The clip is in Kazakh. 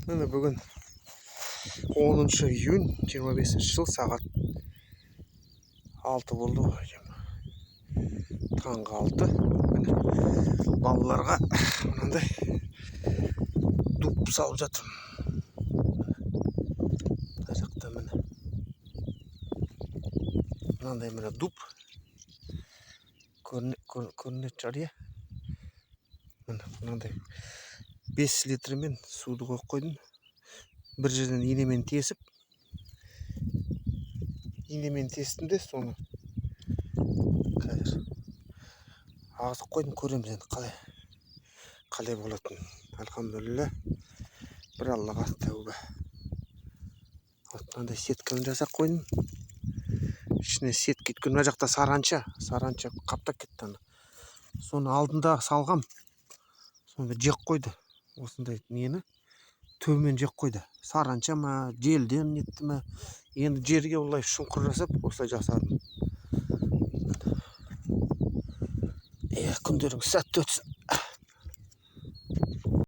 Міне бүгін 10 июнь 25 жыл сағат 6 болды ғой. Таңғы 6. Міне балаларға мынандай дуп салып жатырмын. Мына жақта міне мынандай міне дуп көрінетін шығар, иә. Мынандай 5 литрмен суды қойып қойдым. Бір жерден инемен тесіп, инемен тестім де соны қазір ағызып қойдым. Көреміз енді қалай болатын. Альхамдулилля, бір Аллаға тәуба. Мынандай сетканы жасап қойдым. Ішіне сетка кеткен. Мына жақта саранча қаптап кетті. Соны алдында салғам. Сонда жек қойды. Осындай нені төмен жек қойды. Саранча ма, желден нетті ма. Енді жерге олай шұңқыр жасап, осылай жасадым. Күндерің сәтті өтсін.